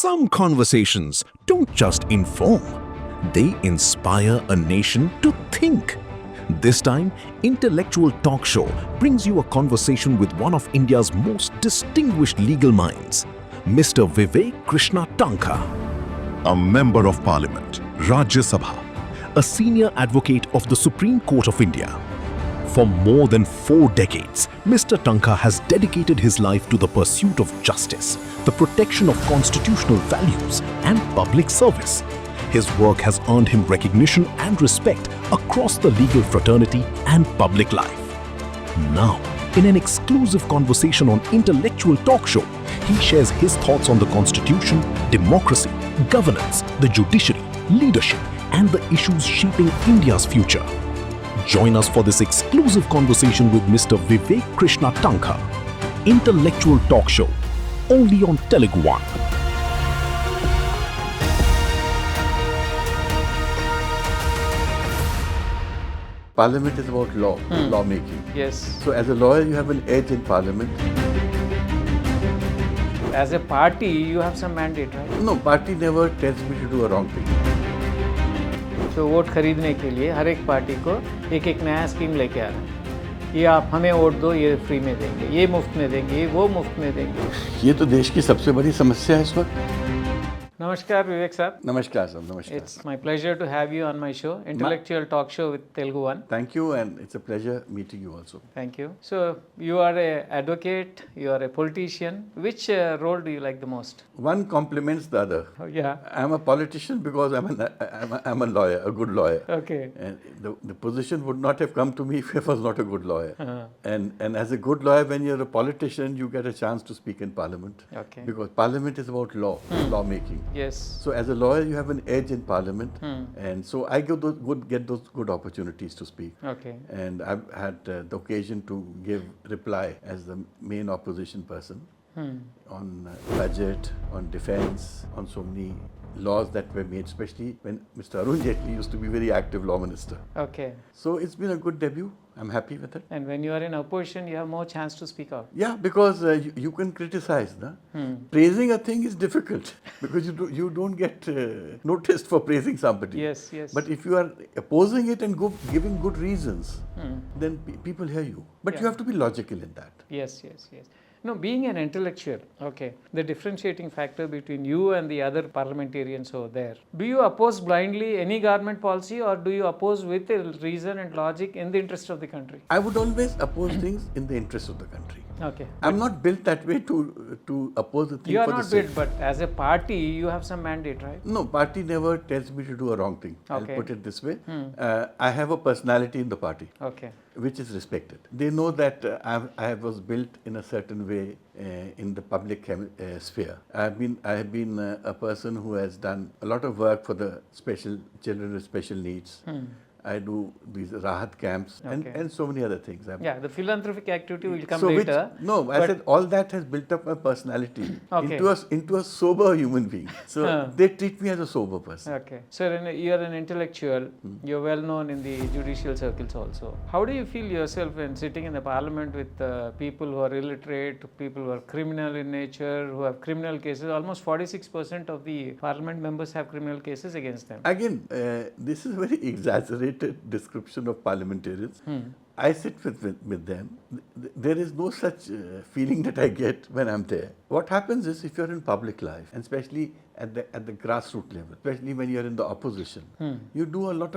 Some conversations don't just inform, they inspire a nation to think. This time, Intellectual Talk Show brings you a conversation with one of India's most distinguished legal minds, Mr. Vivek Krishna Tankha. A member of Parliament, Rajya Sabha, a senior advocate of the Supreme Court of India. For more than 4 decades, Mr. Tankha has dedicated his life to the pursuit of justice, the protection of constitutional values, and public service. His work has earned him recognition and respect across the legal fraternity and public life. Now, in an exclusive conversation on Intellectual Talk Show, he shares his thoughts on the Constitution, democracy, governance, the judiciary, leadership, and the issues shaping India's future. Join us for this exclusive conversation with Mr. Vivek Krishna Tankha. Intellectual Talk Show, only on TeluguOne. Parliament is about law, lawmaking. Yes. So as a lawyer, you have an edge in Parliament. As a party, you have some mandate, right? No, party never tells me to do a wrong thing. तो vote खरीदने के लिए हर एक party को एक एक नया scheme लेके आ रहा है। ये आप हमें वोट दो, ये फ्री में देंगे, ये मुफ्त में देंगे, ये वो मुफ्त में देंगे। ये तो देश की सबसे बड़ी समस्या है इस वक्त। नमस्कार विवेक साहब। नमस्कार साहब, नमस्कार। It's my pleasure to have you on my show, Intellectual Talk Show with TeluguOne. Thank you, and it's a pleasure meeting you also. Thank you. So you are an advocate, you are a politician. Which role do you like the most? One complements the other. Oh, yeah. I'm a politician because I'm a lawyer, a good lawyer. Okay. And the position would not have come to me if I was not a good lawyer. Uh-huh. And as a good lawyer, when you're a politician, you get a chance to speak in Parliament. Okay. Because Parliament is about law, lawmaking. Yes. So as a lawyer, you have an edge in Parliament, and so I get those good opportunities to speak. Okay. And I've had the occasion to give reply as the main opposition person on budget, on defence, on so many laws that were made, especially when Mr. Arun Jaitley used to be very active law minister. Okay. So it's been a good debut. I'm happy with it. And when you are in opposition, you have more chance to speak out. Yeah, because you can criticize. Praising a thing is difficult because you don't get noticed for praising somebody. Yes, yes. But if you are opposing it and giving good reasons, then people hear you. But you have to be logical in that. Yes, yes, yes. No, being an intellectual, okay, the differentiating factor between you and the other parliamentarians over there, do you oppose blindly any government policy or do you oppose with reason and logic in the interest of the country? I would always oppose things in the interest of the country. Okay. I'm not built that way to oppose the thing you are for the not sake. built, but as a party, you have some mandate, right? No, party never tells me to do a wrong thing. Okay. I'll put it this way. I have a personality in the party. Okay. Which is respected. They know that I was built in a certain way in the public sphere. I have been a person who has done a lot of work for the children with special needs. I do these Rahat camps and so many other things. Yeah, the philanthropic activity will come so later. I said all that has built up my personality into a sober human being. So they treat me as a sober person. Okay. So you are an intellectual. You're well known in the judicial circles also. How do you feel yourself when sitting in the parliament with people who are illiterate, people who are criminal in nature, who have criminal cases? Almost 46% of the parliament members have criminal cases against them. Again, this is a very exaggerated description of parliamentarians. I sit with them. There is no such feeling that I get when I'm there. What happens is if you're in public life, and especially at the grassroots level, especially when you're in the opposition, you do a lot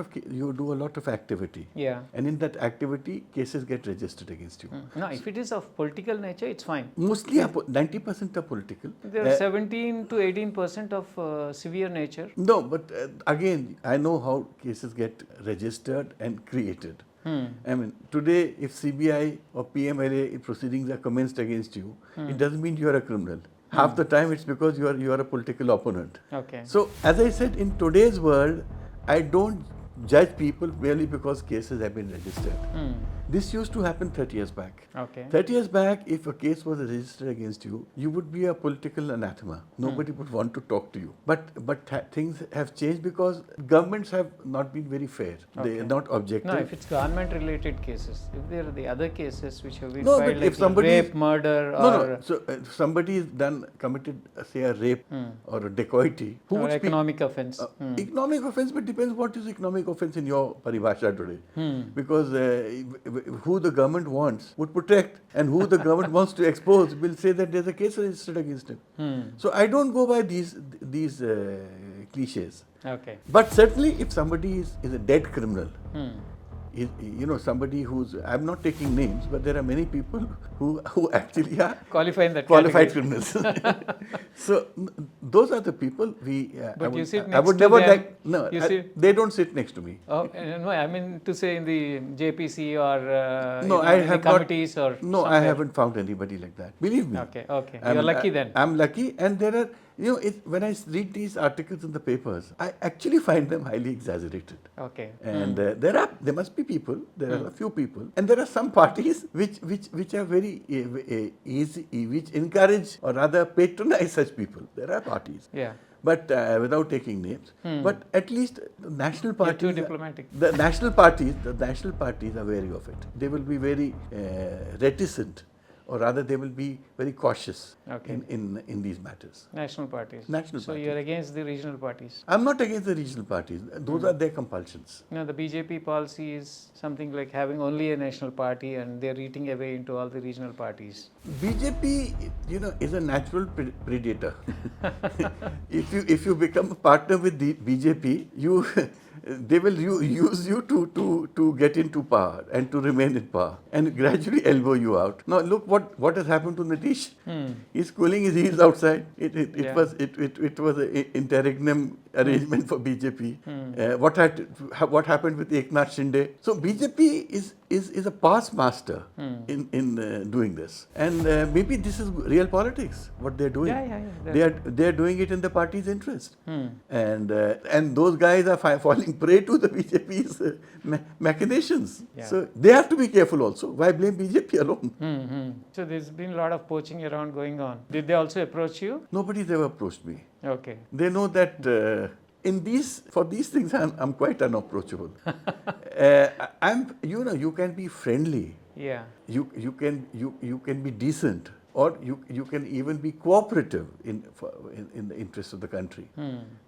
of activity. Yeah. And in that activity, cases get registered against you. No, if it is of political nature, it's fine. Mostly 90% are political. There are 17 to 18% of severe nature. No, but again, I know how cases get registered and created. I mean, today, if CBI or PMLA proceedings are commenced against you, it doesn't mean you are a criminal. Half the time, it's because you are a political opponent. Okay. So, as I said, in today's world, I don't judge people merely because cases have been registered. This used to happen 30 years back. Okay. 30 years back, if a case was registered against you, you would be a political anathema. Nobody would want to talk to you. But things have changed because governments have not been very fair. They are not objective. No, if it's government-related cases, if there are the other cases which have been No, filed, but like if somebody rape, murder, No, or no. So if somebody is committed, say, a rape or a dacoity, who or would speak? economic offence. Economic offence, but depends what is economic offence in your paribhasha today. Because who the government wants would protect, and who the government wants to expose will say that there's a case registered against him. So I don't go by these cliches. Okay. But certainly, if somebody is a dead criminal, somebody who's, I'm not taking names, but there are many people who actually are Qualify in that qualified category. criminals. So those are the people But you sit I next would to never them, like. No, you sit- they don't sit next to me. Oh, no, I mean to say in the JPC or No, I in the have not- committees or No, I somewhere. haven't found anybody like that. Believe me. Okay, you're lucky then. I'm lucky, and there are, when I read these articles in the papers, I actually find them highly exaggerated. Okay. And there must be people, there are a few people, and there are some parties which are very easy, which encourage or rather patronize such people. There are parties. Yeah. But without taking names, but at least the national You're parties. too diplomatic. The national parties are wary of it. They will be very reticent, or rather they will be very cautious in these matters. National parties. National So parties. you're against the regional parties. I'm not against the regional parties. Those are their compulsions. No, the BJP policy is something like having only a national party and they're eating away into all the regional parties. BJP, is a natural predator. If you become a partner with the BJP, they will use you to get into power and to remain in power and gradually elbow you out. Now look what has happened to Nitish. He's cooling his heels outside. It was an interregnum arrangement for BJP. What happened with Eknath Shinde? So BJP is a past master in doing this, and maybe this is real politics. What they're doing, they're doing it in the party's interest, and those guys are falling prey to the BJP's machinations. Yeah. So they have to be careful also. Why blame BJP alone? So there's been a lot of poaching around going on. Did they also approach you? Nobody's ever approached me. Okay. They know that for these things I'm quite unapproachable. You can be friendly. Yeah. You can be decent, or you can even be cooperative in the interest of the country.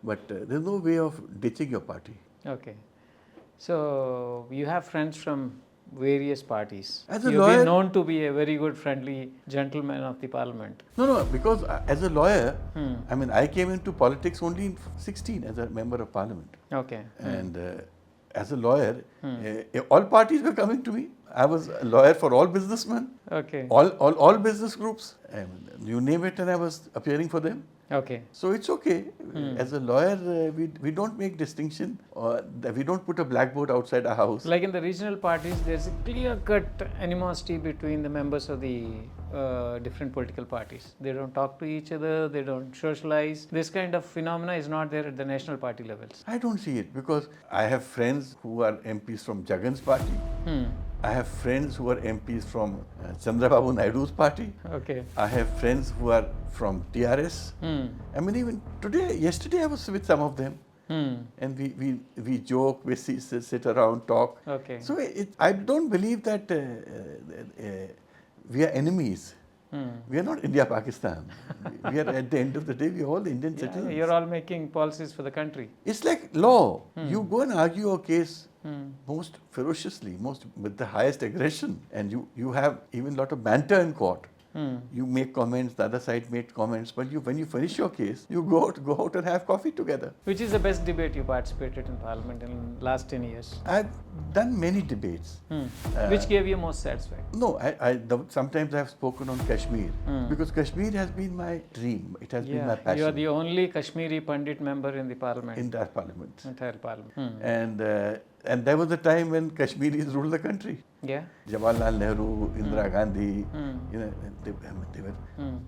But there's no way of ditching your party. Okay. So you have friends from various parties. As a You've lawyer- been known to be a very good, friendly gentleman of the parliament. No, because as a lawyer, I came into politics only in 16 as a member of parliament. Okay. And as a lawyer, all parties were coming to me. I was a lawyer for all businessmen, Okay. all business groups. You name it, and I was appearing for them. Okay. So it's okay. As a lawyer, we don't make distinction, or we don't put a blackboard outside our house. Like in the regional parties, there's a clear-cut animosity between the members of the different political parties. They don't talk to each other, they don't socialize. This kind of phenomena is not there at the national party levels. I don't see it, because I have friends who are MPs from Jagan's party. I have friends who are MPs from Chandrababu Naidu's party. Okay. I have friends who are from TRS. Even yesterday I was with some of them. And we joke, we sit around, talk. Okay. So I don't believe that we are enemies. We are not India, Pakistan. We are, at the end of the day, we are all Indian citizens. You're all making policies for the country. It's like law. You go and argue a case most ferociously, with the highest aggression, and you have even a lot of banter in court. You make comments, the other side made comments, but when you finish your case, you go out and have coffee together. Which is the best debate you participated in parliament in last 10 years? I've done many debates. Which gave you most satisfaction? No, sometimes I have spoken on Kashmir, because Kashmir has been my dream. It has been my passion. You are the only Kashmiri Pandit member in the parliament. Entire parliament. Entire parliament. And there was a time when Kashmiris ruled the country. Yeah. Jawaharlal Nehru, Indira Gandhi, you know, they were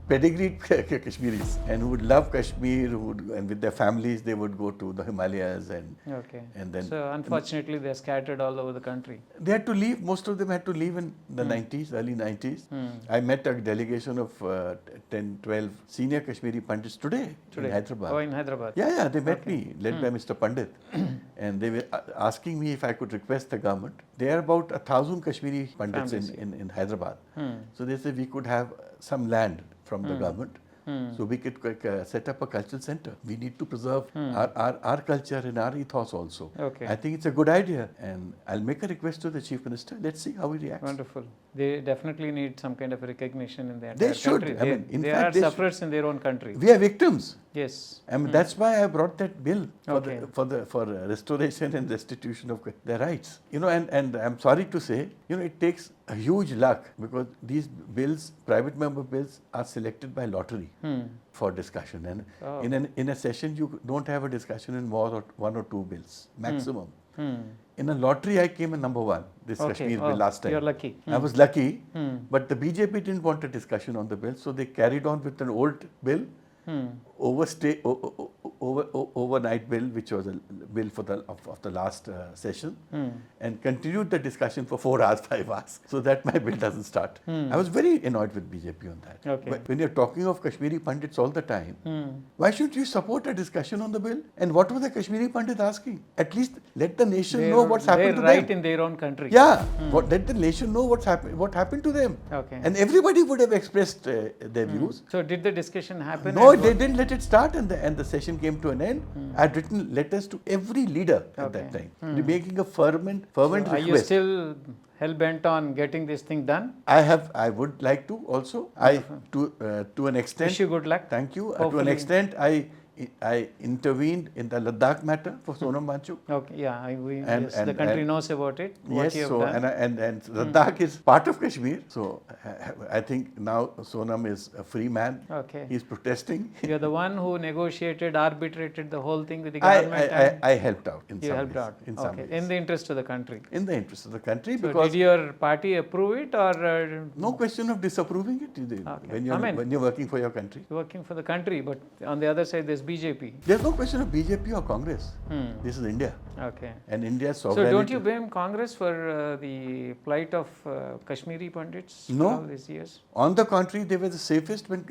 pedigreed Kashmiris, and who would love Kashmir, and with their families they would go to the Himalayas and Okay. and then So unfortunately, they're scattered all over the country. they had to leave. Most of them had to leave in the 90s, early 90s. I met a delegation of 10, 12 senior Kashmiri Pandits today in Hyderabad. Oh, in Hyderabad. Yeah, they met me, led by Mr. Pandit, and they were asking me if I could request the government. There are about 1,000 Kashmiri Pandits in Hyderabad. So they said we could have some land from the government. So we could set up a cultural center. We need to preserve our culture and our ethos also. Okay. I think it's a good idea, and I'll make a request to the Chief Minister. Let's see how he reacts. Wonderful. They definitely need some kind of recognition in their entire They should. country. I mean, in they fact, are sufferers in their own country. We are victims. Yes. I mean, that's why I brought that bill Okay. for restoration and restitution of their rights. You know, and I'm sorry to say, you know, it takes a huge luck, because these bills, private member bills, are selected by lottery for discussion. And in a session, you don't have a discussion in more or one or two bills maximum. In a lottery, I came in number one. This Kashmir bill last time. You're lucky. I was lucky, but the BJP didn't want a discussion on the bill, so they carried on with an old bill. Overnight bill, which was a bill for of the last session, and continued the discussion for 4 hours, 5 hours, so that my bill doesn't start. I was very annoyed with BJP on that. Okay. But when you're talking of Kashmiri Pandits all the time, why should you support a discussion on the bill? And what were the Kashmiri Pandits asking? At least let the nation know what's happened to them. They're right in their own country. Yeah, let the nation know what happened to them. Okay. And everybody would have expressed their views. So did the discussion happen? No, they didn't let it start, and the session came to an end. I had written letters to every leader at that time, making a fervent request. Are you still hell bent on getting this thing done? I would like to also. To an extent. Wish you good luck. Thank you. To Hopefully. an extent, I intervened in the Ladakh matter for Sonam Wangchuk. Okay, yeah, the country knows about it. What Yes, you have so done. and Ladakh is part of Kashmir. So I think now Sonam is a free man. Okay. He's protesting. You're the one who negotiated, arbitrated the whole thing with the government. I helped out in You some helped ways. out. In some Okay. ways. In the interest of the country. In the interest of the country, So because did your party approve it, or no question of disapproving it. Okay. When you're working for your country. working for the country? But on the other side, there's BJP. There's no question of BJP or Congress. This is India. Okay. And India's So sovereignty. don't you blame Congress for the plight of Kashmiri Pandits No. for all these years? On the contrary, they were the safest when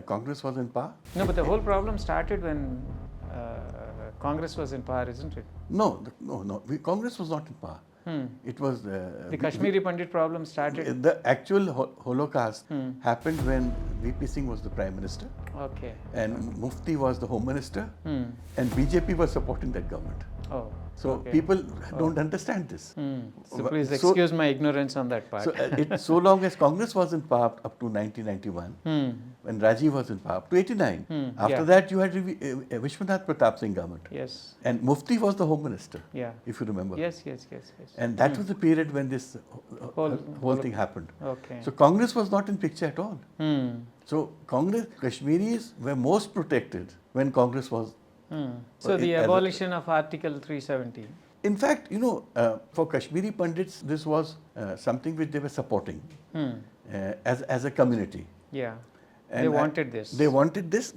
Congress was in power. No, but the whole problem started when Congress was in power, isn't it? No. Congress was not in power. It was The Kashmiri Pandit problem started. the actual Holocaust happened when VP Singh was the Prime Minister Okay. and Mufti was the Home Minister, and BJP was supporting that government. Oh. So okay. people don't understand this. So please So- excuse my ignorance on that part. So, so long as Congress was in power up to 1991, when Raji was in power up to 89, after yeah. that you had Vishwanath Pratap Singh government, Yes. and Mufti was the Home Minister, Yeah. if you remember. Yes. And that was the period when this whole thing happened. Okay. So Congress was not in picture at all. So Kashmiris were most protected when Congress was. So the as a- abolition of Article 370. In fact, for Kashmiri Pandits, this was something which they were supporting as a community. Yeah. And They wanted this. They wanted this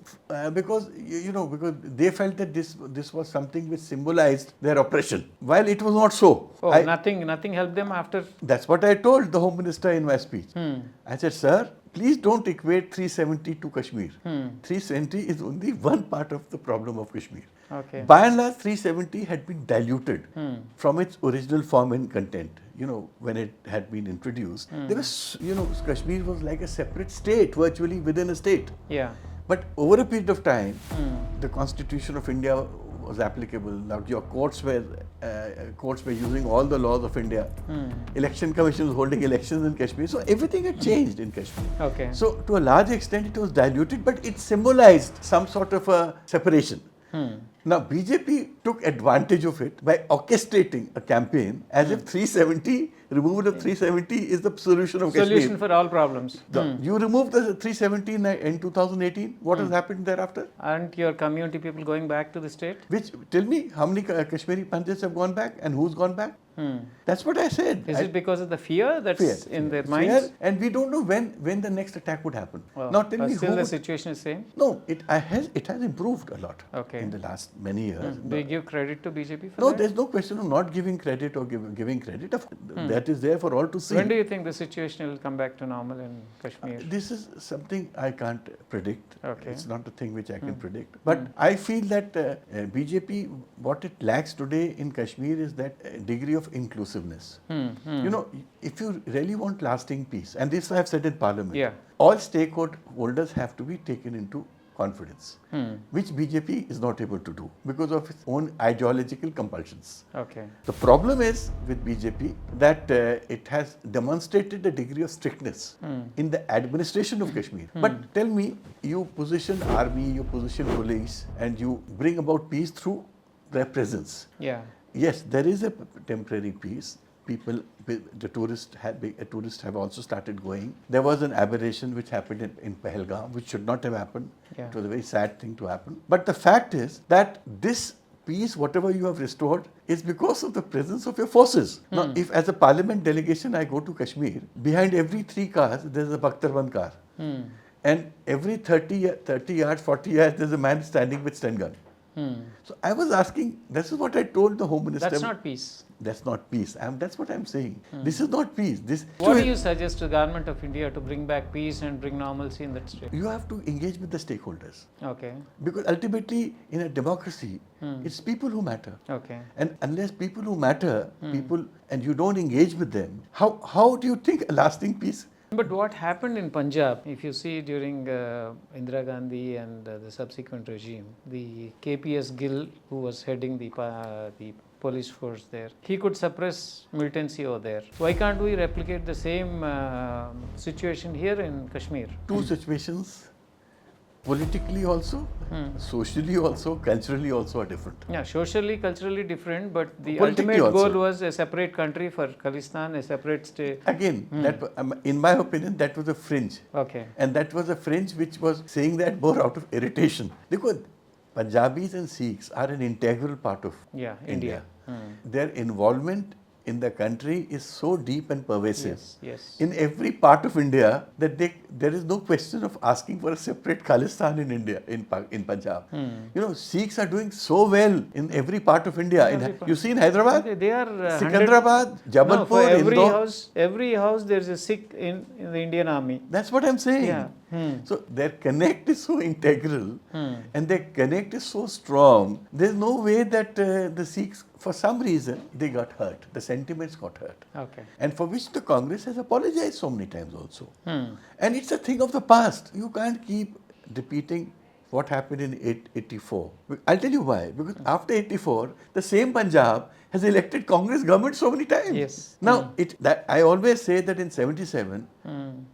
because because they felt that this was something which symbolized their oppression. While it was not so. Oh, nothing helped them after. That's what I told the Home Minister in my speech. I said, sir, please don't equate 370 to Kashmir. 370 is only one part of the problem of Kashmir. Okay. By and large, 370 had been diluted from its original form and content. When it had been introduced, there was, Kashmir was like a separate state, virtually within a state. Yeah. But over a period of time, the Constitution of India was applicable. Now your courts were using all the laws of India. Election Commission was holding elections in Kashmir. So everything had changed in Kashmir. Okay. So to a large extent, it was diluted, but it symbolized some sort of a separation. Now BJP took advantage of it by orchestrating a campaign as if removal of 370 is the solution of Kashmir. Solution for all problems. You removed the 370 in 2018. What has happened thereafter? Aren't your community people going back to the state? Tell me, how many Kashmiri Pandits have gone back and who's gone back? That's what I said. Is it because of the fear that's in their minds? Fear, and we don't know when the next attack would happen. Wow. Now tell me Still who the would- situation is same? No, it has improved a lot Okay. in the last many years. Do you give credit to BJP for No, that? there's no question of not giving credit or giving credit. That is there for all to see. When do you think the situation will come back to normal in Kashmir? This is something I can't predict. Okay. It's not a thing which I can predict. But I feel that BJP, what it lacks today in Kashmir is that degree of inclusiveness. You know, if you really want lasting peace, and this I have said in Parliament, Yeah. all stakeholders have to be taken into confidence, which BJP is not able to do because of its own ideological compulsions. Okay. The problem is with BJP that it has demonstrated a degree of strictness in the administration of Kashmir. But tell me, you position army, you position police, and you bring about peace through their presence. Yeah. Yes, there is a temporary peace. People, the tourists have also started going. There was an aberration which happened in Pahalgam, which should not have happened. Yeah. It was a very sad thing to happen. But the fact is that this peace, whatever you have restored, is because of the presence of your forces. Now, if as a parliament delegation I go to Kashmir, behind every 3 cars there is a Bakhtarban car. And every 30 yards, 40 yards, there's a man standing with stun gun. So I was asking, this is what I told the Home Minister. That's not peace. That's not peace. That's what I'm saying. This is not peace. What do you suggest to the government of India to bring back peace and bring normalcy in that state? You have to engage with the stakeholders. Okay. Because ultimately, in a democracy, it's people who matter. Okay. And unless people who matter, and you don't engage with them, how do you think a lasting peace? But what happened in Punjab, if you see during Indira Gandhi and the subsequent regime, the KPS Gill, who was heading the police force there, he could suppress militancy over there. Why can't we replicate the same situation here in Kashmir? Two situations, politically also, socially also, culturally also are different. Yeah, socially, culturally different, but the Politically ultimate also. goal was a separate country for Khalistan, a separate state. Again, in my opinion, that was a fringe. Okay. And that was a fringe which was saying that more out of irritation. Because Punjabis and Sikhs are an integral part of India. Their involvement in the country is so deep and pervasive Yes. in every part of India that there is no question of asking for a separate Khalistan in India, in Punjab. You know, Sikhs are doing so well in every part of India. You see in Hyderabad, They are Sikandrabad, Jabalpur, no, for Indore. every house there is a Sikh in the Indian army. That's what I'm saying. Yeah. So their connect is so integral and their connect is so strong. There's no way that the Sikhs, for some reason, they got hurt. The sentiments got hurt. Okay. And for which the Congress has apologized so many times also. And it's a thing of the past. You can't keep repeating what happened in 84. I'll tell you why. Because after 84, the same Punjab has elected Congress government so many times. Yes. Now, I always say that in 77,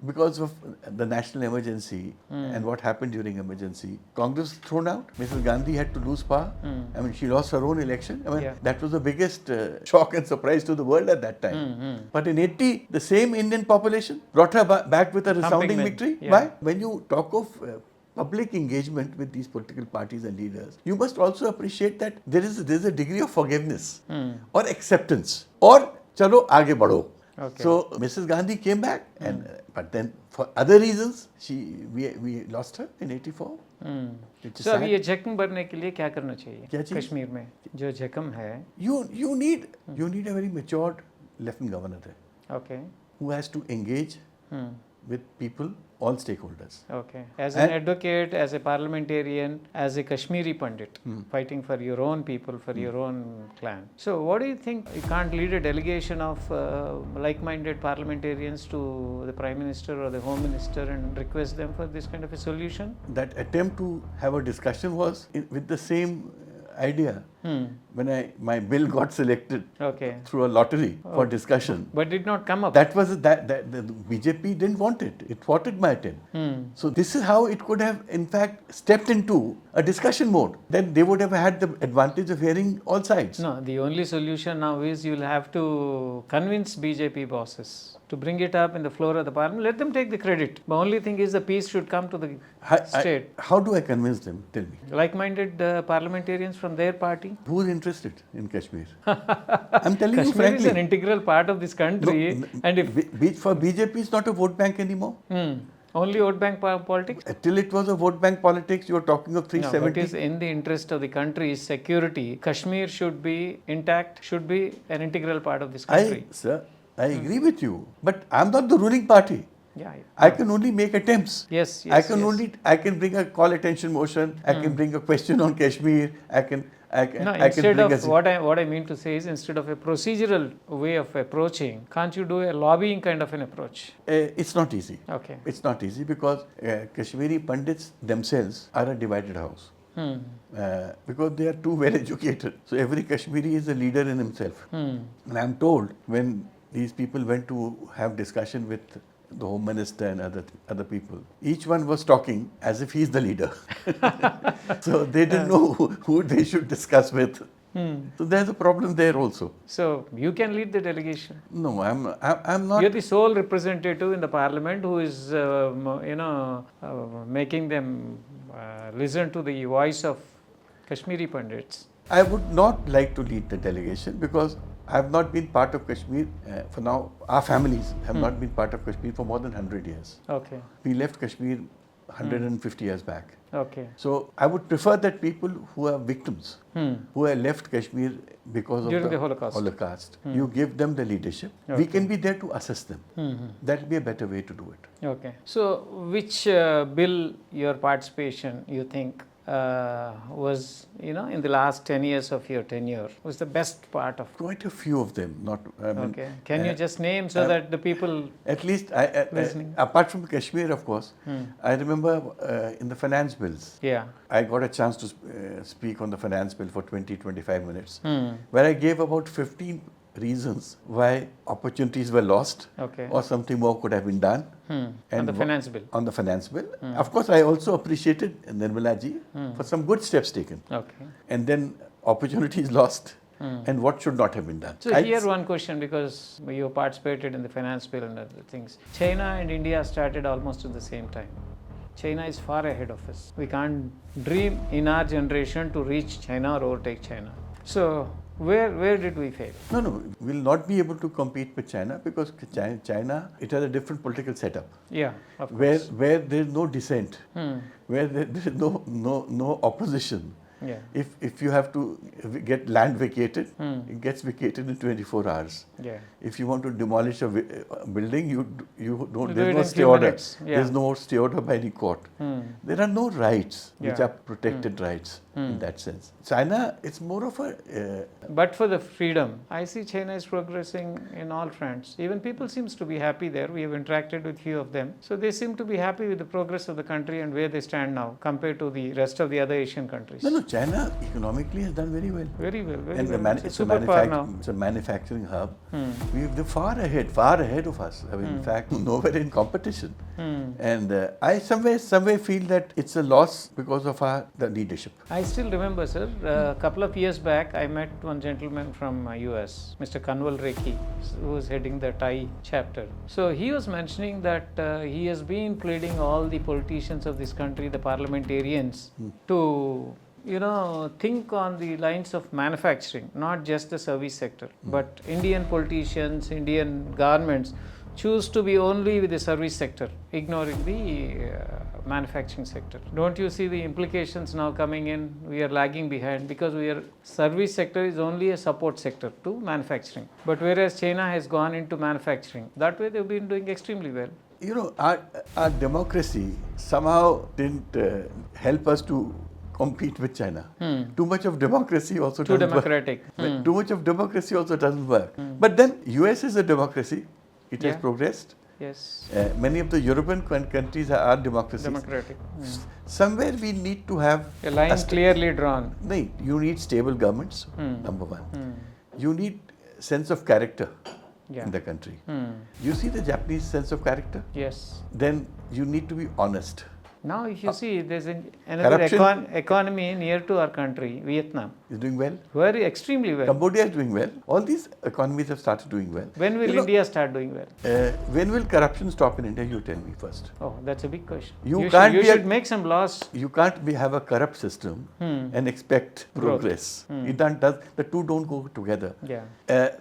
because of the national emergency and what happened during emergency, Congress was thrown out. Mrs. Gandhi had to lose power. I mean, she lost her own election. I mean, that was the biggest shock and surprise to the world at that time. But in 80, the same Indian population brought her back with a resounding victory. Yeah. Why? When you talk of public engagement with these political parties and leaders, you must also appreciate that there is a degree of forgiveness or acceptance or chalo aage badho. Okay. So Mrs. Gandhi came back, but then for other reasons, we lost her in 84. Which is So अभी sad. ये जख्म भरने के लिए क्या करना चाहिए क्या चीज़? कश्मीर में जो जख्म है? You need a very matured lieutenant governor there Okay. who has to engage with people, all stakeholders. Okay. As an advocate, as a parliamentarian, as a Kashmiri Pandit, fighting for your own people, for your own clan. So, what do you think? You can't lead a delegation of like-minded parliamentarians to the Prime Minister or the Home Minister and request them for this kind of a solution? That attempt to have a discussion was with the same idea when my bill got selected through a lottery for discussion. But did not come up. That was the BJP didn't want it. It thwarted my attempt. So this is how it could have in fact stepped into a discussion mode. Then they would have had the advantage of hearing all sides. No, the only solution now is you'll have to convince BJP bosses to bring it up in the floor of the parliament. Let them take the credit. The only thing is the peace should come to the state. How do I convince them? Tell me. Like-minded parliamentarians from their party. Who's interested in Kashmir? I'm telling you Kashmir frankly. is an integral part of this country. No, and if for BJP, it's not a vote bank anymore. only vote bank politics? Till it was a vote bank politics, you were talking of No, 370. what is in the interest of the country's security? Kashmir should be intact, should be an integral part of this country. I agree with you, but I'm not the ruling party. Yeah. I can only make attempts. Yes, I can bring a call attention motion. I can bring a question on Kashmir. Instead of what I mean to say is, instead of a procedural way of approaching, can't you do a lobbying kind of an approach? It's not easy. Okay. It's not easy because Kashmiri Pandits themselves are a divided house. Because they are too well educated. So every Kashmiri is a leader in himself. And I'm told when these people went to have discussion with the Home Minister and other people, each one was talking as if he's the leader. So they didn't know who they should discuss with. So there's a problem there also. So you can lead the delegation. No, I'm not. You're the sole representative in the parliament who is, making them listen to the voice of Kashmiri Pandits. I would not like to lead the delegation because I have not been part of Kashmir for now. Our families have not been part of Kashmir for more than 100 years. Okay. We left Kashmir 150 years back. Okay. So I would prefer that people who are victims, who have left Kashmir because During of the Holocaust. you give them the leadership. Okay. We can be there to assist them. That will be a better way to do it. Okay. So which bill your participation you think was, in the last 10 years of your tenure, was the best part of? Quite a few of them. Okay. Can you just name so that the people at least listening? Apart from Kashmir, of course, I remember in the finance bills. Yeah. I got a chance to speak on the finance bill for 20-25 minutes, where I gave about 15 reasons why opportunities were lost, Okay. or something more could have been done. On the finance bill. On the finance bill. Of course, I also appreciated Nirmala ji for some good steps taken. Okay. And then opportunities lost, and what should not have been done. So here one question, because you participated in the finance bill and other things. China and India started almost at the same time. China is far ahead of us. We can't dream in our generation to reach China or overtake China. So where did we fail? No, we'll not be able to compete with China because China, it has a different political setup. Yeah, of course. Where there is no dissent, where there is no opposition. Yeah. If you have to get land vacated, it gets vacated in 24 hours. Yeah. If you want to demolish a building, you don't. do There's it no in stay few order. minutes. Yeah. There's no stay order by any court. There are no rights which Yeah. are protected rights in that sense. China, it's more of a. But for the freedom, I see China is progressing in all fronts. Even people seems to be happy there. We have interacted with few of them. So they seem to be happy with the progress of the country and where they stand now compared to the rest of the other Asian countries. No, China economically has done very well. Very well, very And well. it's a superpower now. it's a manufacturing hub. They're far ahead of us. I mean, in fact, nowhere in competition. And I somewhere feel that it's a loss because of the leadership. I still remember, sir, a couple of years back, I met one gentleman from US, Mr. Kanwal Rekhi, who was heading the Thai chapter. So he was mentioning that he has been pleading all the politicians of this country, the parliamentarians, to think on the lines of manufacturing, not just the service sector, but Indian politicians, Indian governments choose to be only with the service sector, ignoring the manufacturing sector. Don't you see the implications now coming in? We are lagging behind because service sector is only a support sector to manufacturing. But whereas China has gone into manufacturing, that way they've been doing extremely well. Our democracy somehow didn't help us to compete with China. Too much of democracy also Too doesn't democratic. work. Too much of democracy also doesn't work. But then US is a democracy. It has progressed. Yes. Many of the European countries are democracies. Democratic. Somewhere we need to have A line clearly drawn. No, you need stable governments, number one. You need sense of character in the country. You see the Japanese sense of character? Yes. Then you need to be honest. Now, if you see, there's another economy near to our country, Vietnam. Is doing well. Very extremely well. Cambodia is doing well. All these economies have started doing well. When will India start doing well? When will corruption stop in India? You tell me first. Oh, that's a big question. You should make some laws. You can't have a corrupt system and expect progress. The two don't go together. Yeah.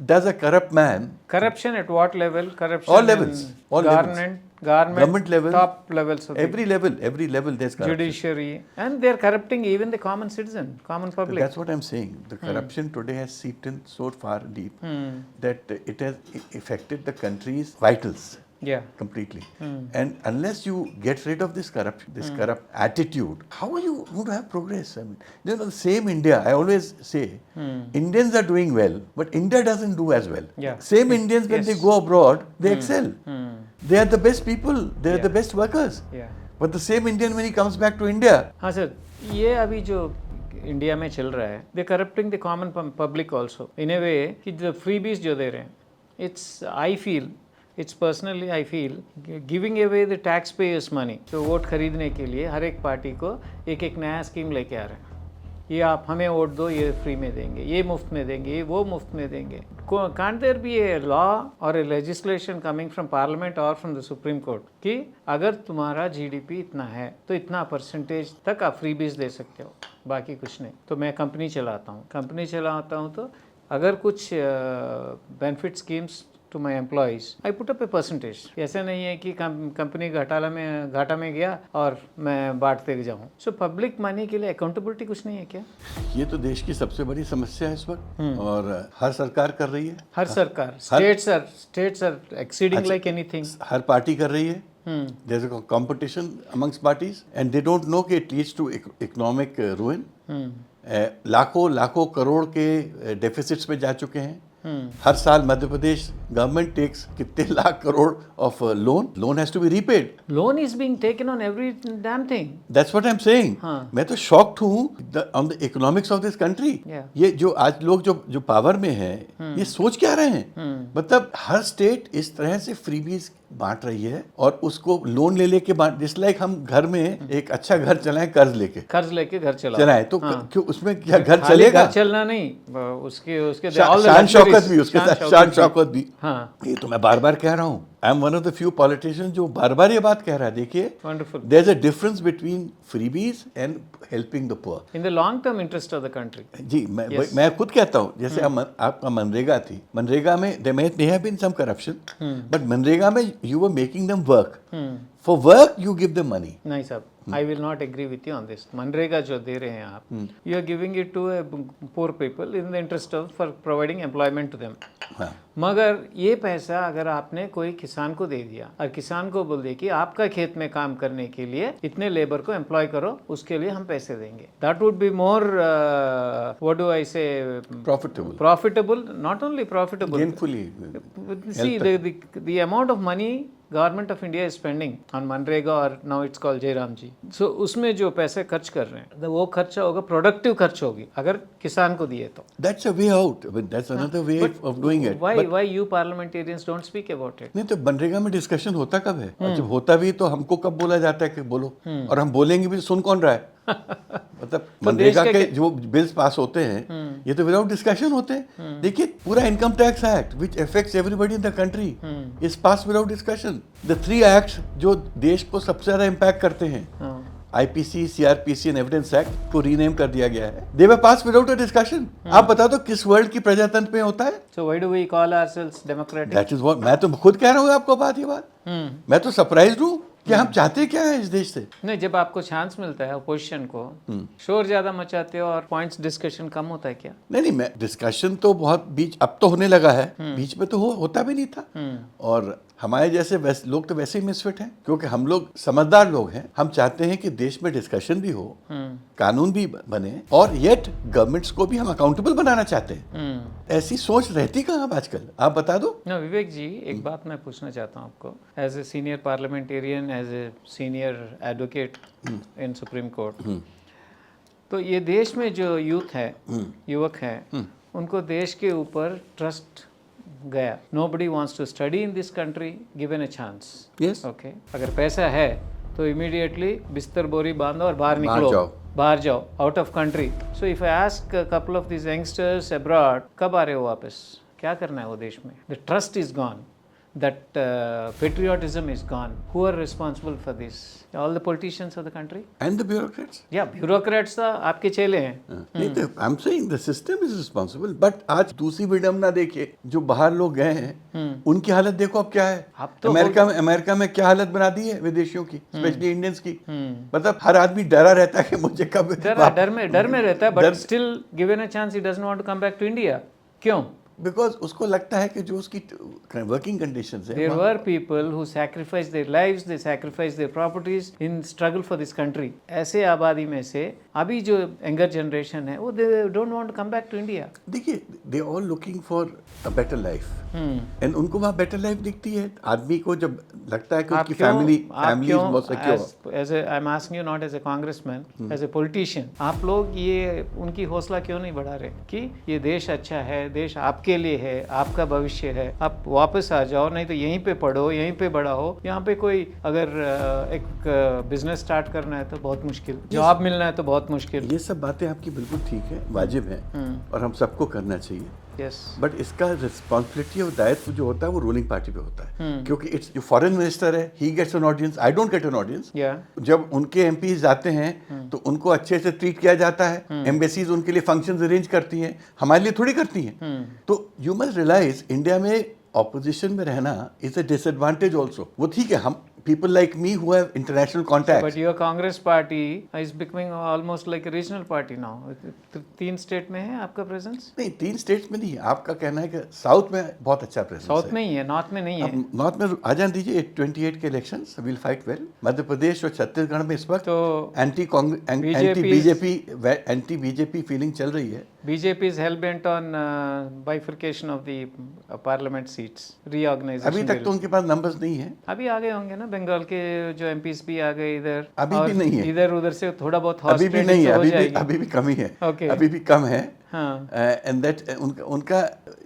Does a corrupt man... Corruption at what level? Corruption all levels. All government level, top levels. Of every level there's corruption. Judiciary. And they're corrupting even the common citizen, common public. That's what I'm saying. The corruption today has seeped in so far deep that it has affected the country's vitals. Yeah. Completely. And unless you get rid of this corruption, this corrupt attitude, how are you going to have progress? I mean, the same India, I always say, Indians are doing well, but India doesn't do as well. Yeah. Same Indians, when they go abroad, they excel. They are the best people, they are the best workers. Yeah. But the same Indian, when he comes back to India... हाँ sir, ये अभी जो India में चल रहा है, they corrupting the common public also. In a way, कि जो freebies जो दे रहे हैं, it's personally I feel giving away the taxpayers money. तो वोट खरीदने के लिए हर एक पार्टी को एक नया स्कीम लेके आ रहे हैं. ये आप हमें वोट दो, ये फ्री में देंगे, ये मुफ्त में देंगे, ये वो मुफ्त में देंगे. Can't there be a law or a legislation coming from Parliament or from the Supreme Court कि अगर तुम्हारा GDP इतना है तो इतना परसेंटेज तक आप फ्रीबीज दे सकते हो, बाकी कुछ नहीं. तो मैं कंपनी चलाता हूँ तो अगर कुछ benefit schemes to my employees, I put up a percentage. ऐसा नहीं है कि कंपनी घाटा में गया और मैं बांटते जाऊँ. So public money के लिए accountability कुछ नहीं है क्या? ये तो देश की सबसे बड़ी समस्या है इस वक्त और हर सरकार कर रही है. हर सरकार. States are exceeding like anything. Her party कर रही है. There's a competition amongst parties and they don't know कि it leads to economic ruin. लाखों करोड़ के डेफिसिट्स में जा चुके हैं. हर साल मध्य प्रदेश गवर्नमेंट टेक्स कितने lakh crore of loan has to be repaid. Loan is being taken on every damn thing. That's what I am saying. मैं तो शॉक्ड हूँ on the economics of this country. ये जो आज लोग जो पावर में है ये सोच क्या रहे हैं. मतलब हर स्टेट इस तरह से फ्रीबीज बांट रही है और उसको लोन लेके बांट. जिस लाइक हम घर में एक अच्छा घर चलाएं कर्ज लेके घर चलाएं तो क्यों उसमें क्या घर चलेगा? घर चलना नहीं, उसके शान शौकत भी. ये तो मैं बार कह रहा हूँ. I am one of the few politicians जो बार ये बात कह रहा है. देखिए, there is a difference between freebies and helping the poor in the long term interest of the country. जी, मैं खुद कहता हूँ. जैसे आपका मनरेगा थी, मनरेगा में there may have been some corruption, but मनरेगा में you were making them work. For work, you give them money. नहीं साहब, I will not agree with you on this. MNREGA जो दे रहे हैं आप, you are giving it to a poor people in the interest of for providing employment to them. मगर ये पैसा अगर आपने कोई किसान को दे दिया और किसान को बोल दिया कि आपका खेत में काम करने के लिए इतने लेबर को एम्प्लॉय करो, उसके लिए हम पैसे देंगे. That would be more, what do I say? Profitable, not only profitable. Gainfully. See, the amount of money government of India is spending on MNREGA और नाउ इट्स कॉल्ड जयराम जी. सो उसमें जो पैसे खर्च कर रहे हैं वो खर्चा होगा, प्रोडक्टिव खर्च होगी अगर किसान को दिए तो. That's a way out. That's another way of doing it. Why you parliamentarians don't speak about it? नहीं तो मनरेगा में डिस्कशन होता कब है? जब होता भी तो हमको कब बोला जाता है कि बोलो, और हम बोलेंगे भी सुन कौन रहा है? मतलब मनरेगा के जो बिल्स पास होते हैं ये तो विदाउट डिस्कशन होते हैं. देखिए, पूरा income tax act which affects everybody in the country is pass without discussion. The 3 acts जो देश को सबसे ज्यादा इम्पैक्ट करते हैं, IPC, CRPC and evidence act को रीनेम कर दिया गया है. दे वर पास विदाउट अ डिस्कशन. आप बता दो किस वर्ल्ड की प्रजातंत्र में होता है? So why do we call ourselves democratic? That is what मैं तो खुद कह रहा हूँ आपको बात. ये बात मैं तो सरप्राइज्ड हूँ कि हम चाहते क्या है इस देश से. नहीं, जब आपको चांस मिलता है अपोजिशन को, शोर ज्यादा मचाते हो और पॉइंट्स डिस्कशन कम होता है क्या? नहीं, मैं डिस्कशन तो बहुत बीच अब तो होने लगा है. बीच में तो होता भी नहीं था. और हमारे जैसे लोग तो वैसे ही मिसफिट हैं, क्योंकि हम लोग समझदार लोग हैं. हम चाहते हैं कि देश में डिस्कशन भी हो, कानून भी बने, और येट गवर्नमेंट्स को भी हम अकाउंटेबल बनाना चाहते हैं. ऐसी सोच रहती कहाँ आजकल? आप बता दो ना. विवेक जी, एक बात मैं पूछना चाहता हूँ आपको, as a senior parliamentarian, as a senior advocate in supreme court. तो ये देश में जो यूथ है, युवक है, उनको देश के ऊपर ट्रस्ट गया. Nobody wants to study in this country given a chance. Yes. Okay. अगर पैसा है तो इमीडिएटली बिस्तर बोरी बांधो और बाहर निकलो, जाओ। बाहर जाओ, out of country. So if I ask a couple of this youngsters abroad, कब आ रहे हो वापस, क्या करना है वो देश में? The trust is gone, that patriotism is gone. Who are responsible for this? All the politicians of the country? And the bureaucrats. Yeah, bureaucrats तो आपके चेले हैं. नहीं तो I'm saying the system is responsible. But आज दूसरी विडम्बना देखिए, जो बाहर लोग गए हैं, उनकी हालत देखो अब क्या है. अब तो अमेरिका में क्या हालत बना दी है विदेशियों की, स्पेशली इंडियंस की. मतलब हर आदमी डरा रहता है कि मुझे कब डर में रहता है, but still given a chance he doesn't want to come back to India. क्यों? बिकॉज उसको लगता है कि जो उसकी वर्किंग कंडीशंस है. There were people who sacrificed their lives, they sacrificed their properties in struggle for this country. ऐसे आबादी में से अभी जो यंगर जनरेशन है वो they don't want to come back to India. देखिए, they are all looking for a better life. And उनको वहाँ बेटर लाइफ दिखती है. आदमी को जब लगता है कि उसकी family is more secure. As I am asking you not as a congressman, as a politician, आप लोग ये उनकी हौसला क्यों नहीं बढ़ा रहे कि ये देश अच्छा है, देश आपके लिए है, आपका भविष्य है, आप वापस आ जाओ, नहीं तो यहीं पे पढ़ो, यहीं पे बड़ा हो. यहाँ पे कोई अगर एक बिजनेस स्टार्ट करना है तो बहुत मुश्किल, जॉब मिलना है तो बहुत मुश्किल. ये सब बातें आपकी बिल्कुल ठीक है, वाजिब है और हम सबको करना चाहिए. Yes. बट इसका रिस्पॉन्सिबिलिटी और दायित्व जो होता है वो रूलिंग पार्टी पे होता है. क्योंकि इट्स जो फॉरेन मिनिस्टर है, he gets an audience, I don't get an audience. जब उनके एमपी जाते हैं तो उनको अच्छे से ट्रीट किया जाता है. एम्बेसीज उनके लिए फंक्शंस अरेंज करती हैं, हमारे लिए थोड़ी करती हैं. तो यू मस्ट रियलाइज इंडिया में ऑपोजिशन में रहना इज अ डिसएडवांटेज ऑल्सो. वो ठीक है, हम people like me who have international contacts. But your Congress party is becoming almost like a regional party now. 3 state में है आपका प्रेजेंस? नहीं, 3 स्टेट्स में नहीं है. आपका कहना है कि साउथ में बहुत अच्छा प्रेजेंस है. साउथ में ही है, नॉर्थ में नहीं है. नॉर्थ में आ जाने दीजिए. 28 के elections will fight well. Madhya Pradesh और छत्तीसगढ़ में इस वक्त तो एंटी बीजेपी फीलिंग चल रही है. BJP is hell bent on bifurcation of the parliament seats, reorganization. अभी तक तो उनके पास नंबर्स नहीं है. अभी आ गए होंगे ना, बंगाल के जो MPs भी आ गए इधर. अभी भी नहीं है. इधर उधर से थोड़ा बहुत अभी भी नहीं है. अभी भी कमी है. अभी भी कम है. एंड दैट उनका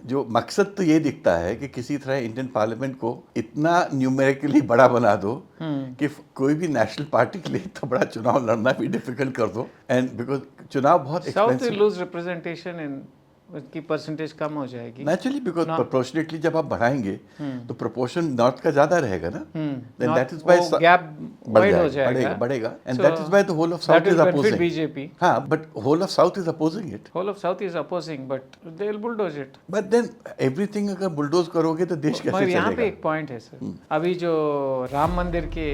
जो मकसद तो ये दिखता है कि किसी तरह इंडियन पार्लियामेंट को इतना न्यूमेरिकली बड़ा बना दो कि कोई भी नेशनल पार्टी के लिए इतना बड़ा चुनाव लड़ना भी डिफिकल्ट कर दो. एंड बिकॉज चुनाव बहुत expensive. South will lose representation in, उसकी परसेंटेज कम हो जाएगी नेचुरली. बिकॉज प्रोपोर्शनेटली जब आप बढ़ाएंगे तो प्रोपोर्शन नॉर्थ का ज्यादा रहेगा ना. Then that is why gap wide हो जाएगा, बढ़ेगा. And that is why the whole of south is opposing BJP. हां, but whole of south is opposing it. Whole of south is opposing, but they will bulldoze it. But then everything अगर bulldoze करोगे तो देश कैसे चलेगा? यहाँ पे एक पॉइंट है सर. अभी जो राम मंदिर के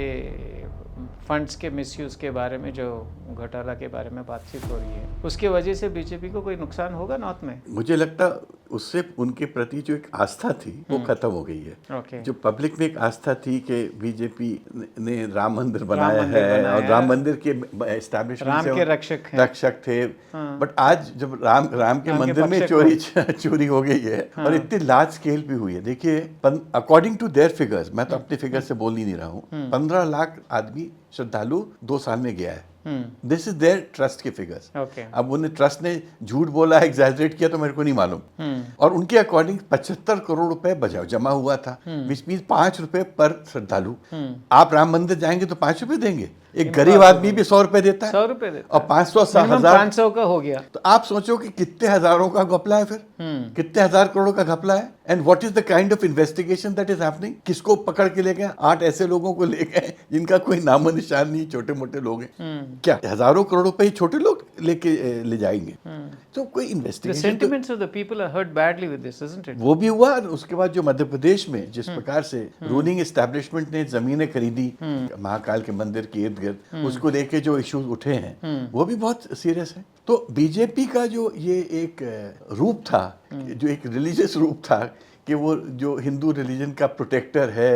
फंड्स के मिसयूज के बारे में, जो घोटाला के बारे में बातचीत हो रही है, उसके वजह से बीजेपी को कोई नुकसान होगा नॉर्थ में? मुझे लगता उससे उनके प्रति जो एक आस्था थी वो खत्म हो गई है. जो पब्लिक में एक आस्था थी कि बीजेपी ने राम मंदिर बनाया है और राम मंदिर के एस्टैब्लिशमेंट से रक्षक थे. बट आज जब राम के मंदिर में चोरी हो गई है और इतनी लार्ज स्केल पे हुई है. देखिए, अकॉर्डिंग टू देयर फिगर्स, मैं तो अपने फिगर से बोल ही नहीं रहा हूँ, 15 लाख आदमी श्रद्धालु 2 साल में गया है. दिस इज देयर ट्रस्ट के फिगर्स. अब उन्हें ट्रस्ट ने झूठ बोला, एग्जैजरेट किया तो मेरे को नहीं मालूम. और उनके अकॉर्डिंग 75 करोड़ रुपए जमा हुआ था, विच मीन 5 रुपए पर श्रद्धालु. आप राम मंदिर जाएंगे तो 5 रुपए देंगे. एक गरीब आदमी भी 100 रुपए देता है, 100 रुपए देता और 500 500 का हो गया. तो आप सोचो कि कितने हजारों का घपला है, फिर कितने हजार करोड़ का घपला है. And what is the kind of investigation that is happening? किसको पकड़ के ले गए? 8 ऐसे लोगों को ले गए जिनका कोई नामो निशान नहीं, छोटे मोटे लोग हैं. क्या हजारों करोड़ रुपए ही छोटे लोग लेके ले जाएंगे? तो कोई investigation. The sentiments of the people are hurt badly with this, isn't it? वो भी हुआ. उसके बाद जो मध्य प्रदेश में जिस प्रकार से रूलिंग एस्टैब्लिशमेंट ने जमीनें खरीदी महाकाल के मंदिर के इर्द गिर्द, उसको लेके जो इश्यूज उठे हैं वो भी बहुत सीरियस है. तो बीजेपी का जो ये एक रूप था, जो एक रिलीजियस रूप था कि वो जो हिंदू रिलीजन का प्रोटेक्टर है,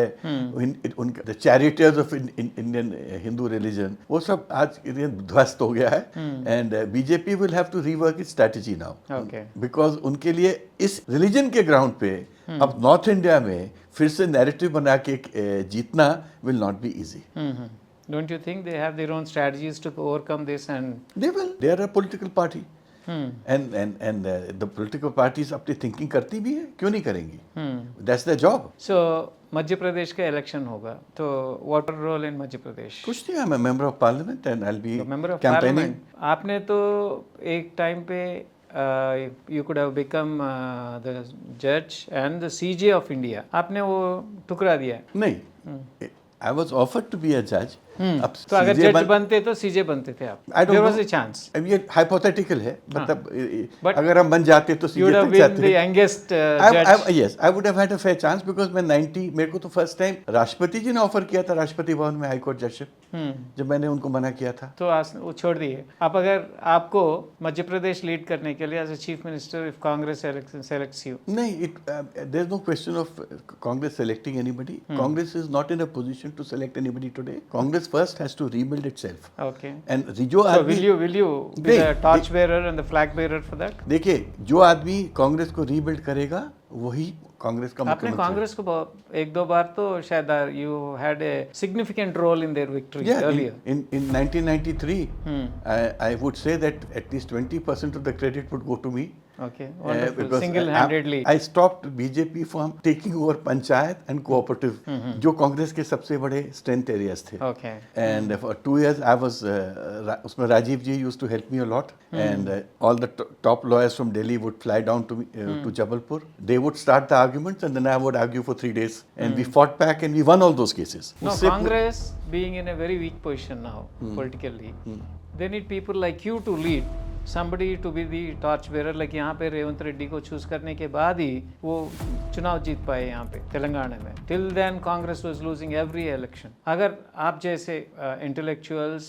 उनका the charioteers of Indian Hindu religion, वो सब आज ध्वस्त हो गया है. And BJP will have to rework its strategy now, because उनके लिए इस रिलीजन के ग्राउंड पे अब नॉर्थ इंडिया में फिर से नैरेटिव बना के जीतना will not be easy. Don't you think they have their own strategies to overcome this? And they will. They are a political party. and the political parties अपनी thinking करती भी है, क्यों नहीं करेंगी? That's their job. So Madhya Pradesh का election होगा, तो what role in Madhya Pradesh? कुछ नहीं, I'm a member of parliament and I'll be member of campaigning. parliament. आपने तो एक टाइम पे you could have become the judge and the CJ of India. आपने वो ठुकरा दिया? नहीं, I was offered to be a judge. अब तो अगर जज बनते तो सीजे बनते थे आप? There was a chance. अब ये hypothetical है, मतलब अगर हम बन जाते तो सीजे तक जाते। the youngest judge. Yes, I would have had a fair chance because मैं 90, मेरे को तो फर्स्ट टाइम राष्ट्रपति जी ने ऑफर किया था राष्ट्रपति भवन में हाई कोर्ट जजशिप, जब मैंने उनको मना किया था। तो वो छोड़ दिए। आप अगर आपको मध्य प्रदेश लीड करने के लिए as a chief minister, if Congress selects you? नहीं, there is no question of Congress selecting anybody. Congress is not in a position to select anybody today. Congress first has to rebuild itself. Okay. And जो आदमी, will you be the torch bearer and the flag bearer for that? देखिए, जो आदमी कांग्रेस को rebuild करेगा वही कांग्रेस का मुख्यमंत्री। आपने कांग्रेस को एक दो बार तो शायद you had a significant role in their victory earlier. In 1993, I would say that at least 20% of the credit would go to me. Okay, wonderful. Single-handedly. I stopped BJP from taking over panchayat and cooperative, जो कांग्रेस के सबसे बड़े strength areas थे. Okay. And for 2 years I was उसमें राजीव जी used to help me a lot, and all the top lawyers from Delhi would fly down to me, to Jabalpur. They would start the arguments and then I would argue for 3 days, and we fought back and we won all those cases. No, Congress being in a very weak position now politically, they need people like you to lead. Somebody to be the torch bearer, like यहाँ पे रेवंत रेड्डी को choose करने के बाद ही वो चुनाव जीत पाए यहाँ पे तेलंगाना में. Till then Congress was losing every election. अगर आप जैसे intellectuals,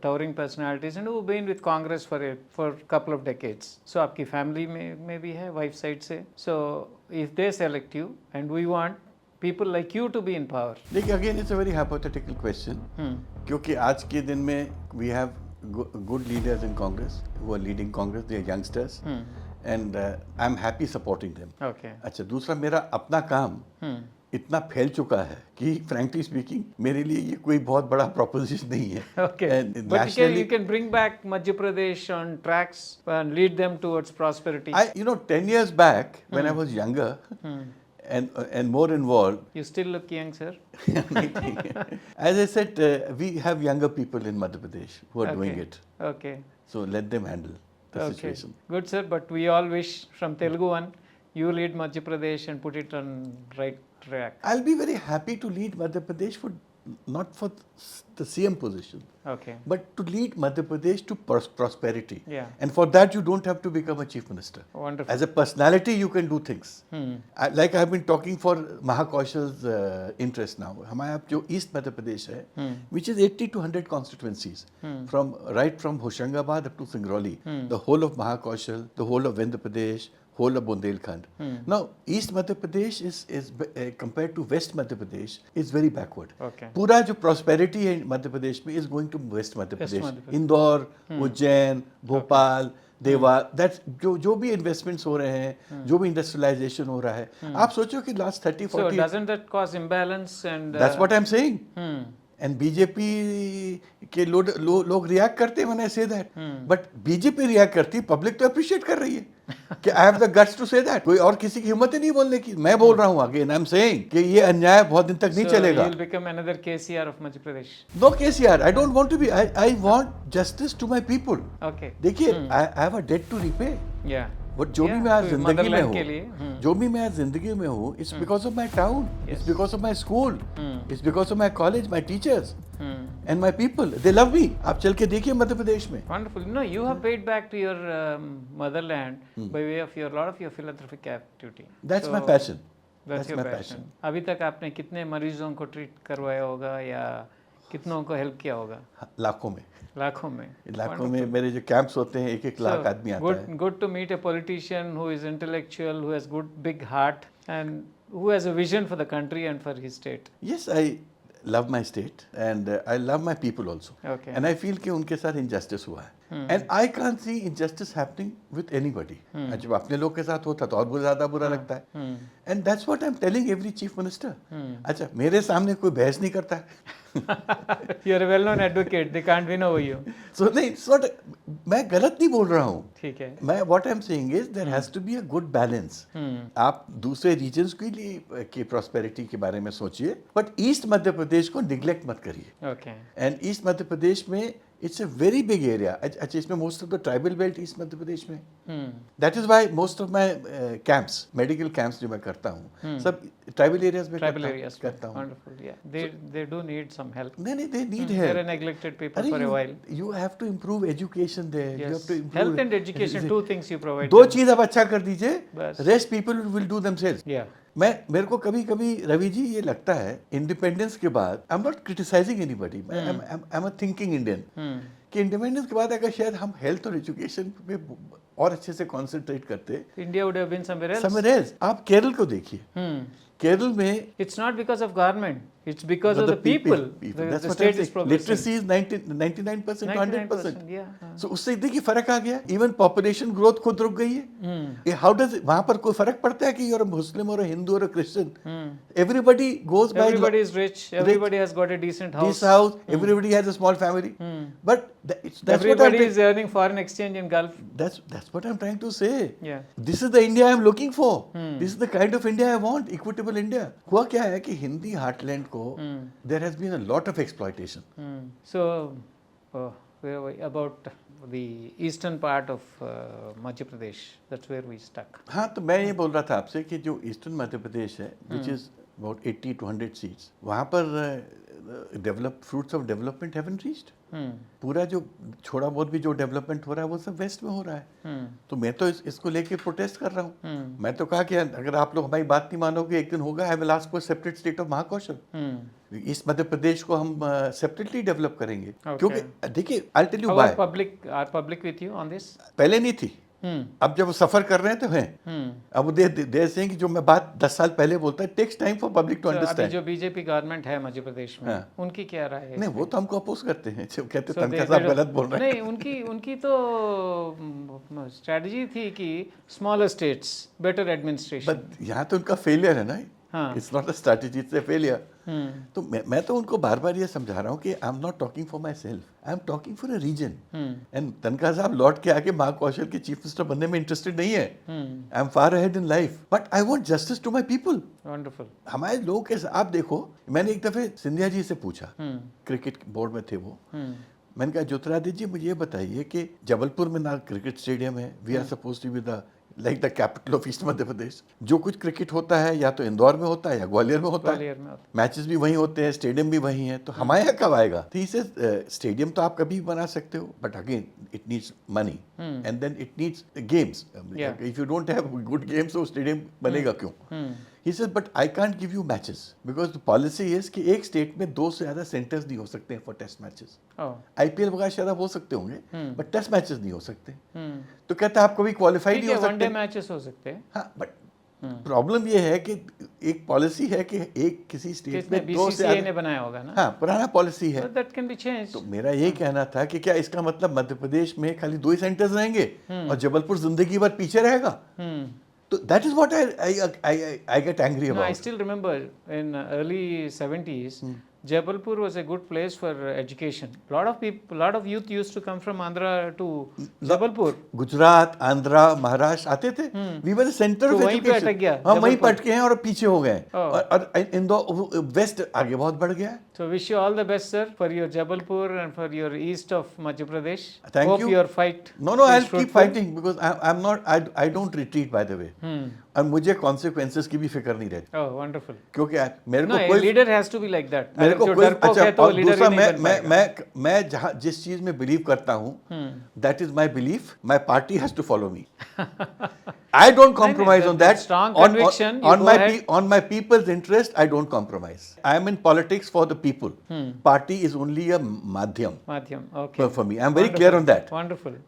towering personalities and who've been with Congress for couple of decades, so आपकी family में भी है wife side से, so if they select you and we want people like you to be in power. देखिए, again it's a very hypothetical question, क्योंकि आज के दिन में we have good leaders in Congress who are leading Congress. They are youngsters, and I'm happy supporting them. Okay. अच्छा, दूसरा मेरा अपना काम इतना फैल चुका है कि frankly speaking मेरे लिए ये कोई बहुत बड़ा proposition नहीं है. Okay. And but you can bring back Madhya Pradesh on tracks and lead them towards prosperity. 10 years back when I was younger and more involved. You still look young, sir. As I said, we have younger people in Madhya Pradesh who are doing it. Okay. So let them handle the situation. Good, sir. But we all wish from TeluguOne you lead Madhya Pradesh and put it on right track. I'll be very happy to lead Madhya Pradesh not for the CM position, okay, but to lead Madhya Pradesh to prosperity. Yeah. And for that you don't have to become a chief minister. Wonderful. As a personality you can do things. Like I've been talking for Mahakaushal's interest now. हमारे आप जो East Madhya Pradesh है, which is 80 to 100 constituencies, right from Hoshangabad up to Singrauli, the whole of Mahakaushal, the whole of Andhra Pradesh, whole of Bundelkhand. Now, East Madhya Pradesh is compared to West Madhya Pradesh is very backward. Okay. पूरा जो prosperity है Madhya Pradesh में is going to West Madhya Pradesh. Indore, Ujjain, Bhopal, Dewas, that's जो भी investments हो रहे हैं, जो भी industrialization हो रहा है, आप सोचो कि last 30-40 So doesn't that cause imbalance? And that's what I'm saying. And BJP के लोग react करते हैं when I say that. But BJP react करती है, public तो appreciate कर रही है कि I have the guts to say that. कोई और किसी की हिम्मत ही नहीं बोलने की. मैं बोल रहा हूँ again, I'm saying कि ये अन्याय बहुत दिन तक नहीं चलेगा. So you'll become another KCR of Madhya Pradesh. No KCR, I don't want to be. I want justice to my people. Okay. देखिए, I have a debt to repay. Yeah. But जो भी मैं आज जिंदगी में हूँ, जो भी मैं आज जिंदगी में हूँ, it's because of my town, it's because of my school, it's because of my college, my teachers, and my people. They love me. आप चल के देखिए मध्य प्रदेश में. Wonderful. No, you have paid back to your motherland by way of lot of your philanthropic activity. That's my passion. That's your passion. अभी तक आपने कितने मरीजों को ट्रीट करवाया होगा या कितनों को हेल्प किया होगा? लाखों में. लाखों में मेरे जो कैंप्स होते हैं 1-1 लाख आदमी आता है. Good to meet a politician who is intellectual, who has good big heart and who has a vision for the country and for his state. Yes, I love my state and I love my people also. Okay. And I feel कि उनके साथ injustice हुआ है. And I can't see injustice happening with anybody. जब अपने लोग के साथ होता तो और बहुत ज्यादा बुरा लगता है। And that's what I am telling every chief minister. अच्छा, मेरे सामने कोई बहस नहीं करता है। You are a well-known advocate. They can't win over you. So नहीं, sort मैं गलत नहीं बोल रहा हूँ। ठीक है। मैं what I'm saying is there has to be a good balance. आप दूसरे regions के लिए की prosperity के बारे में सोचिए, but ईस्ट मध्य प्रदेश को neglect मत करिए। Okay. And east Madhya Pradesh में it's a very big area. अच्छा, इसमें most of the tribal belt east Madhya Pradesh में। That is why most of my camps, medical camps जो मैं करता हूँ, सब tribal areas में करता हूँ। Wonderful. Yeah. They do need some help. नहीं, they need help. They're neglected people for a while. You have to improve education there. You have to improve Health and education, two things you provide. दो चीज आप अच्छा कर दीजिए, बस। rest people will do themselves. Yeah. मेरे को कभी कभी रवि जी ये लगता है इंडिपेंडेंस के बाद, I am not criticising anybody, I am a thinking Indian, कि इंडिपेंडेंस के बाद अगर शायद हम हेल्थ और एजुकेशन पे और अच्छे से कॉन्सेंट्रेट करते, India would have been somewhere else. आप केरल को देखिए, केरल में it's not because of government, it's because of the people. That's The what state I'm is saying. progressing. Literacy is 99% to 100%. Yeah. So उससे देखिए फर्क आ गया। Even population growth खुद रुक गई है। How does it, वहाँ पर कोई फर्क पड़ता है कि you're a Muslim or a Hindu or a Christian? Everybody goes by. Everybody is rich. Everybody has got a decent house. This house. Everybody has a small family. But that's everybody what is earning foreign exchange in Gulf. That's what I'm trying to say. Yeah. This is the India I'm looking for. This is the kind of India I want. Equitable India. हुआ क्या है कि Hindi heartland को there has been a lot of exploitation. So, about the eastern part of Madhya Pradesh, that's where we stuck. हाँ, तो मैं ये बोल रहा था आपसे कि जो ईस्टर्न मध्य प्रदेश है, which is about 80 to 100 seats, वहाँ पर fruits of development haven't reached. पूरा जो छोड़ा बहुत भी जो डेवलपमेंट हो रहा है वो सब वेस्ट में हो रहा है। तो मैं तो इसको लेके प्रोटेस्ट कर रहा हूँ। मैं तो कहा कि अगर आप लोग हमारी बात नहीं मानोगे, एक दिन होगा I will ask for separate state of Mahakoshal. इस मध्य प्रदेश को हम सेपरेटली डेवलप करेंगे, क्योंकि देखिए I tell you why. Public with you on this? पहले नहीं थी, अब जब वो सफर कर रहे हैं तो हैं। अब देर से कि जो मैं बात 10 साल पहले बोलता है, takes time for public to understand. जो बीजेपी गवर्नमेंट है मध्य प्रदेश में, उनकी क्या राय है? नहीं, वो तो हमको अपोज करते हैं, कहते हैं तनखा साहब गलत बोल रहे हैं। नहीं, उनकी तो स्ट्रेटजी थी कि smaller states better administration. But यहाँ तो उनका फेलियर है ना। It's not a strategy, it's a failure. तो मैं तो उनको बार बार ये समझा रहा हूँ कि I am not talking for myself, I am talking for a region. And Tankha साहब लौट के आके महाकौशल के चीफ मिनिस्टर बनने में इंटरेस्टेड नहीं है। I am far ahead in life, but I want justice to my people. Wonderful. हमारे लोग कैसे, आप देखो, मैंने एक दफे सिंधिया जी से पूछा, क्रिकेट बोर्ड में थे वो, मैंने कहा ज्योतिरादित्य जी मुझे ये बताइए कि जबलपुर में ना क्रिकेट स्टेडियम है, we are suppose to be the like the capital of east Madhya Pradesh, जो कुछ क्रिकेट होता है या तो इंदौर में होता है या ग्वालियर में होता है, मैचेस भी वहीं होते हैं, स्टेडियम भी वहीं है, तो हमारे यहाँ कब आएगा? तो इसे स्टेडियम तो आप कभी भी बना सकते हो, but again it needs money and then it needs games. If you don't have good games तो स्टेडियम बनेगा क्यों? He says, but I can't give you matches because the policy is कि एक स्टेट में 2 से ज़्यादा सेंटर्स नहीं हो सकते हैं फॉर टेस्ट मैचेस। IPL वगैरह शायद हो सकते होंगे, बट टेस्ट मैचेस नहीं हो सकते। तो कहता है आप कभी क्वालिफाई नहीं हो सकते। वनडे मैचेस हो सकते हैं। हाँ, बट प्रॉब्लम ये है कि एक पॉलिसी है कि एक किसी स्टेट में 2 से ज़्यादा ने बनाया होगा ना। हाँ, पुराना पॉलिसी है। So that can be changed. तो मेरा ये कहना था कि क्या इसका मतलब मध्य प्रदेश में खाली 2 ही सेंटर्स रहेंगे और जबलपुर जिंदगी भर पीछे रहेगा? So that is what I get angry about. No, I still remember in early 70s, Jabalpur was a good place for education. Lot of youth used to come from Andhra to Jabalpur. Gujarat, Andhra, Maharashtra आते थे। We were the center of education. वहीं पे अटक गया। हाँ, वहीं पे अटके हैं और पीछे हो गए। और इंदौर वेस्ट आगे बहुत बढ़ गया। So wish you all the best, sir, for your Jabalpur and for your east of Madhya Pradesh. Thank you. Hope your fight. No, I'll keep fighting because I'm not. I don't retreat, by the way. और मुझे consequences की भी फिक्र नहीं रहती। Oh, wonderful. क्योंकि मेरे को कोई कोई leader has to be like that. मेरे को कोई अच्छा, और दूसरा मैं जहाँ जिस चीज में बिलीव करता हूँ, that is my belief. My party has to follow me. I don't compromise on that. Strong conviction. On my people's interest, I don't compromise. I am in politics for the people. Party is only a madhyam. Okay. For me, I'm very clear on that. Wonderful.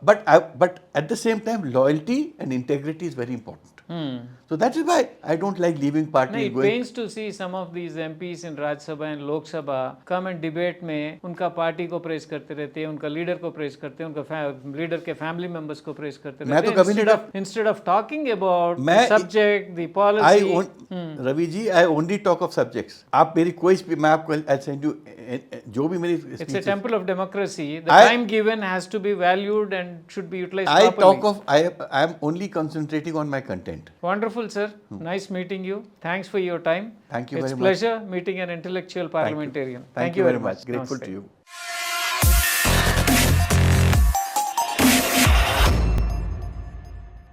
But at the same time, loyalty and integrity is very important. So that is why I don't like leaving party No, and it going. pains to see some of these MPs in Rajya Sabha and Lok Sabha come and debate में उनका party को press करते रहते हैं, उनका leader को press करते हैं, उनका लीडर के फैमिली मेंबर्स को प्रेस करते मैं तो कभी रहते हैं instead of talking about the मैं- subject, the policy. Ravi ji, I only talk of subjects. आप मेरी कोई मैं आपको I'll send you जो भी मेरी It's a speeches- temple of democracy. The I- time given has to be valued and should be utilized I properly. talk of I am only concentrating on my content. Wonderful, sir. Nice meeting you. Thanks for your time. Thank you It's very much. pleasure meeting an intellectual parliamentarian. Thank you very much. Grateful Namaste. to you.